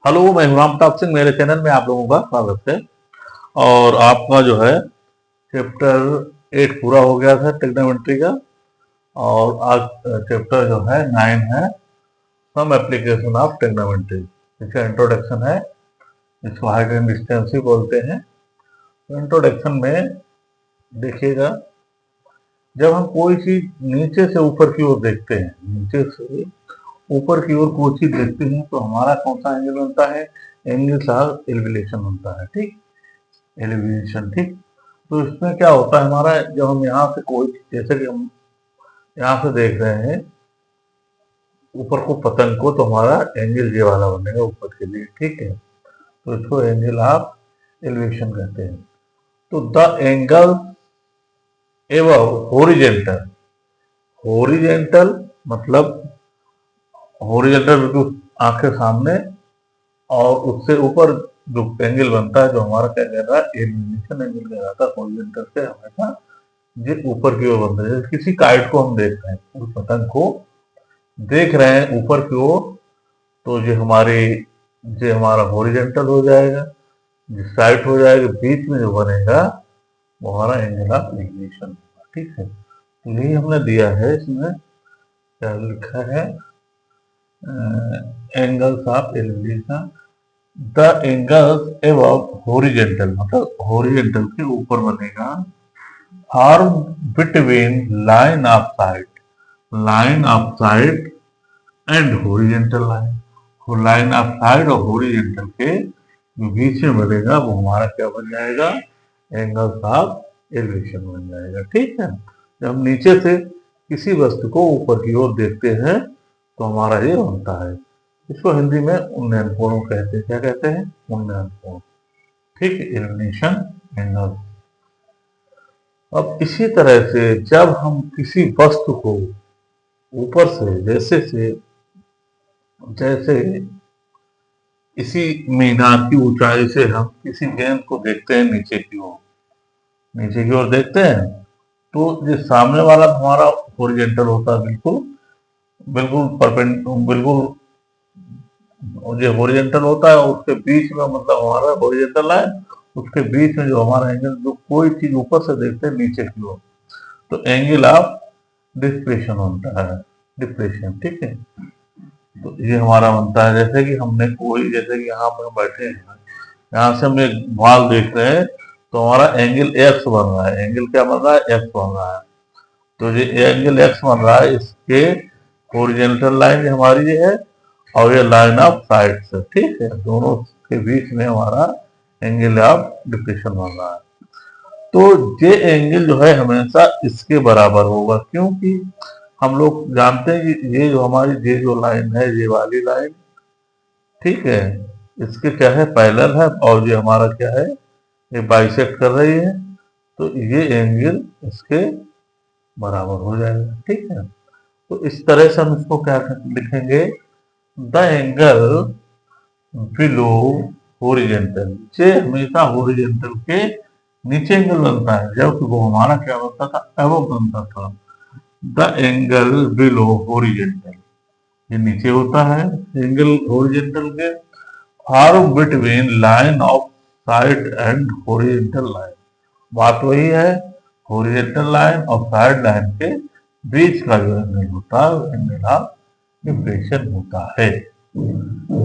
Hello, मैं हूं राम प्रताप सिंह। मेरे चैनल में आप लोगों का स्वागत है। और आपका जो है चैप्टर 8 पूरा हो गया था ट्रिग्नोमेट्री का। और आज चैप्टर जो है 9 है, सम एप्लीकेशन ऑफ ट्रिग्नोमेट्री। इसका इंट्रोडक्शन है, इसको हाइट एंड डिस्टेंस ही बोलते हैं। तो इंट्रोडक्शन में देखिएगा, जब हम कोई चीज नीचे से ऊपर की ओर देखते हैं, नीचे से ऊपर की ओर कोई चीज देखते हैं तो हमारा कौन सा एंगल बनता है? एंगल ऑफ एलिवेशन बनता है। ठीक, एलिवेशन। ठीक, तो इसमें क्या होता है हमारा, जब हम यहाँ से कोई, जैसे कि हम यहाँ से देख रहे हैं ऊपर को, पतंग को, तो हमारा एंगल ये वाला बनेगा ऊपर के लिए। ठीक है, तो इसको एंगल ऑफ एलिवेशन कहते हैं। तो द एंगल एवं होरिजेंटल, होरिजेंटल मतलब होरिजेंटल बिल्कुल आंखें सामने, और उससे ऊपर जो एंगल बनता है, जो हमारा क्या कहता है, एलिवेशन एंगल कहलाता है। होरिजेंटल से हमेशा ये ऊपर की ओर बनता है। जैसे किसी काइट को हम देख रहे हैं, उस पतंग को देख रहे हैं ऊपर की ओर, तो ये हमारा हॉरिजॉन्टल हो जाएगा। जो साइड हो जाएगा, बीच में जो बनेगा वो हमारा एंगल ऑफ एलिवेशन होगा। ठीक है, तो यही हमने दिया है। इसमें क्या लिखा है? Angles of elevation, the angles above horizontal, मतलब हॉरिजॉन्टल के ऊपर बनेगा। Form between line of side, line of side and horizontal line, line of side और हॉरिजॉन्टल के जो बीच में बनेगा वो हमारा क्या बन जाएगा? एंगल्स ऑफ एलिवेशन बन जाएगा। ठीक है, जब हम नीचे से किसी वस्तु को ऊपर की ओर देखते हैं तो हमारा ये बनता है। इसको हिंदी में उन्नयन कोण कहते हैं। क्या कहते हैं? उन्नयन कोण। ठीक, इल्यूमिनेशन एंगल। अब इसी तरह से जब हम किसी वस्तु को ऊपर से, जैसे इसी मीनार की ऊंचाई से हम किसी गेंद को देखते हैं नीचे की ओर, नीचे की ओर देखते हैं, तो जो सामने वाला हमारा हॉरिजॉन्टल होता है, बिल्कुल बिल्कुल बिल्कुल जो हॉरिजॉन्टल होता है, उसके बीच में, मतलब हमारा हॉरिजॉन्टल लाइन, उसके बीच में जो हमारा एंगल, जो कोई चीज ऊपर से देखते हैं नीचे की ओर, तो एंगल ऑफ डिप्रेशन बनता है। डिप्रेशन। ठीक है, तो ये हमारा बनता है। जैसे कि हमने कोई, जैसे कि यहाँ पर बैठे हैं, यहाँ से हम एक बॉल देख रहे हैं, तो हमारा एंगल एक्स बन रहा है। एंगल क्या बन रहा है? एक्स बन रहा है। तो ये एंगल एक्स बन रहा है, इसके हॉरिजॉन्टल लाइन हमारी ये है, और ये लाइन ऑफ साइड से, ठीक है, दोनों के बीच में हमारा एंगल ऑफ डिप्रेशन बन रहा है। तो ये एंगल जो है हमेशा इसके बराबर होगा, क्योंकि हम लोग जानते हैं कि ये जो हमारी ये जो लाइन है, ये वाली लाइन, ठीक है, इसके क्या है? पैरेलल है, और ये हमारा क्या है? ये बाइसेक्ट कर रही है, तो ये एंगल इसके बराबर हो जाएगा। ठीक है, तो इस तरह से हम इसको क्या लिखेंगे? द एंगल बिलो हॉरिजॉन्टल, ये हमेशा हॉरिजॉन्टल के नीचे एंगल बनता है, जबकि वो हमारा क्या बनता था? अबव बनता था। द एंगल बिलो हॉरिजॉन्टल, ये नीचे होता है एंगल हॉरिजॉन्टल के। Form between line of side and horizontal line, बात वही है, हॉरिजॉन्टल लाइन और साइड लाइन के बीच का जो एंगल होता है वो एंगल ऑफ डिप्रेशन होता है।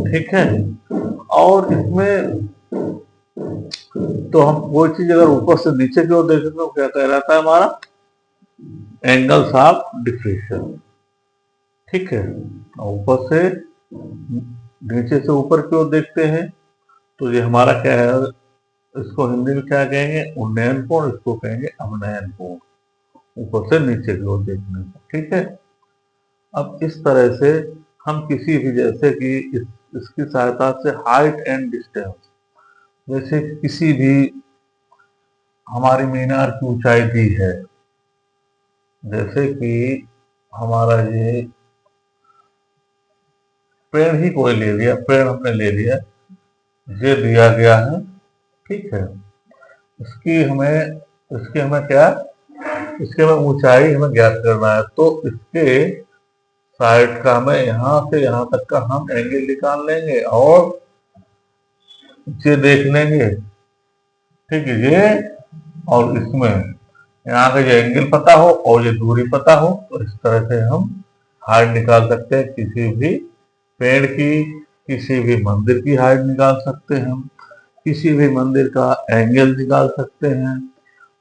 ठीक है, और इसमें तो हम कोई चीज अगर ऊपर से नीचे की ओर देखें तो क्या कहलाता है? हमारा एंगल्स ऑफ डिप्रेशन। ठीक है, ऊपर से नीचे से ऊपर की ओर देखते हैं तो ये हमारा क्या है? इसको हिंदी में क्या कहेंगे? उन्नयन कोण। इसको कहेंगे अवनयन कोण, ऊपर से नीचे की ओर देखने को। ठीक है, अब इस तरह से हम किसी भी, जैसे कि इसकी सहायता से हाइट एंड डिस्टेंस, जैसे किसी भी हमारी मीनार की ऊंचाई दी है, जैसे कि हमारा ये पेड़ ही कोई ले लिया, पेड़ हमने ले लिया, ये दिया गया है। ठीक है, इसकी हमें क्या, इसके हमें ऊंचाई हमें ज्ञात करना है, तो इसके साइड का हमें यहाँ से यहाँ तक का हम एंगल निकाल लेंगे, और ये देख लेंगे, ठीक है, ये और इसमें यहाँ का जो एंगल पता हो और ये दूरी पता हो, तो इस तरह से हम हाइट निकाल सकते हैं। किसी भी पेड़ की, किसी भी मंदिर की हाइट निकाल सकते हैं हम, किसी भी मंदिर का एंगल निकाल सकते हैं।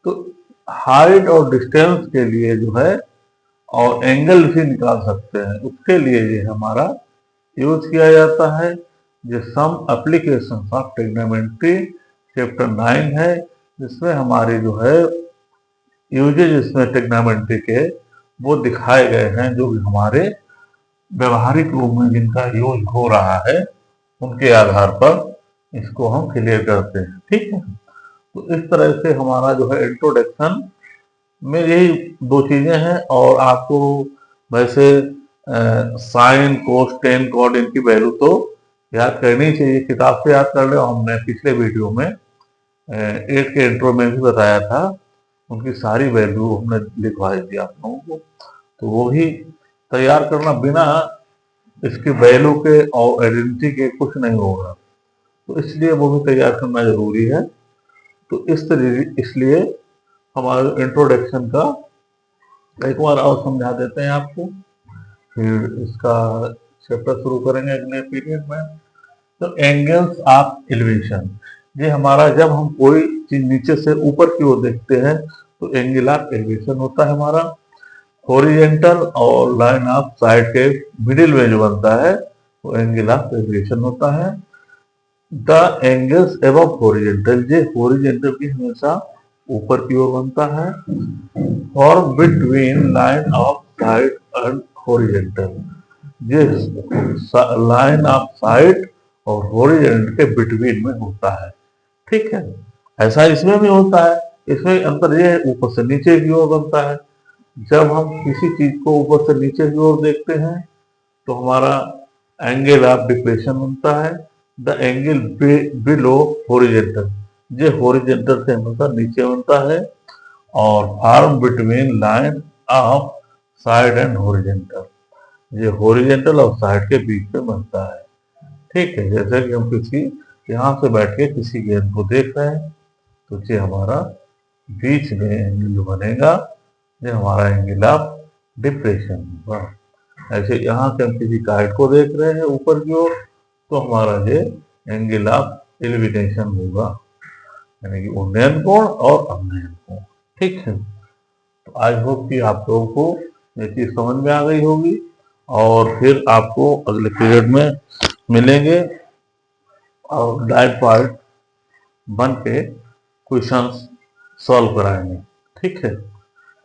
तो हाइट और डिस्टेंस के लिए जो है, और एंगल भी निकाल सकते हैं, उसके लिए ये हमारा यूज किया जाता है। जो some application of trigonometry chapter 9 है, जिसमें हमारी जो है यूजेज इसमें ट्रिग्नोमेट्री के वो दिखाए गए हैं, जो भी हमारे व्यवहारिक रूप में जिनका यूज हो रहा है उनके आधार पर इसको हम क्लियर करते हैं। ठीक है, तो इस तरह से हमारा जो है इंट्रोडक्शन में यही दो चीजें हैं। और आपको वैसे साइन कोस टेन कॉड इनकी वैल्यू तो याद करनी चाहिए, किताब से याद कर ले। हमने पिछले वीडियो में 8 के इंट्रो में भी बताया था, उनकी सारी वैल्यू हमने लिखवा दी आप लोगों को। तो वो भी तैयार करना, बिना इसकी वैल्यू के और आइडेंटिटी के कुछ नहीं होगा, तो इसलिए वो भी तैयार करना जरूरी है। तो इसलिए हमारे इंट्रोडक्शन का एक बार और समझा देते हैं आपको, फिर इसका चैप्टर शुरू करेंगे अगले पीरियड में। तो एंगल्स ऑफ एलिवेशन, ये हमारा जब हम कोई चीज नीचे से ऊपर की ओर देखते हैं तो एंगल ऑफ एलिवेशन होता है हमारा। हॉरिजेंटल और लाइन ऑफ साइड के मिडिल में जो बनता है वो एंगल ऑफ एलिवेशन होता है। द एंगल्स एबव हॉरिजेंटल, ये हॉरिजेंटल की हमेशा ऊपर की ओर बनता है। और between line of side and horizontal, ये लाइन ऑफ साइड और हॉरिजेंटल के बिटवीन में होता है। ठीक है, ऐसा इसमें भी होता है। इसमें अंतर यह है, ऊपर से नीचे की ओर बनता है। जब हम किसी चीज को ऊपर से नीचे की ओर देखते हैं तो हमारा एंगल ऑफ डिप्रेशन बनता है। द एंगल बिलो हॉरिजेंटल, ये हॉरिजेंटल से हमेशा नीचे बनता है। और form between line of side and horizontal, ये हॉरिजेंटल और साइड के बीच में बनता है। ठीक है, जैसे कि हम किसी यहाँ से बैठ के किसी गेंद को देख रहे हैं, तो ये हमारा बीच में एंगल जो बनेगा, ये हमारा एंगल ऑफ डिप्रेशन होगा। ऐसे यहाँ से हम किसी काइट को देख रहे हैं ऊपर की ओर, तो हमारा ये एंगल ऑफ एलिवेशन होगा, यानी कि उन्नयन कोण और अवनयन कोण। ठीक है, तो आई होप कि आप लोगों को ये चीज समझ में आ गई होगी, और फिर आपको अगले पीरियड में मिलेंगे और डाइट पार्ट बन के क्वेश्चंस सॉल्व कराएंगे। ठीक है,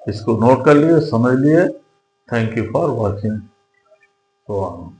इसको नोट कर लिए, समझ लिए। Thank you for watching. तो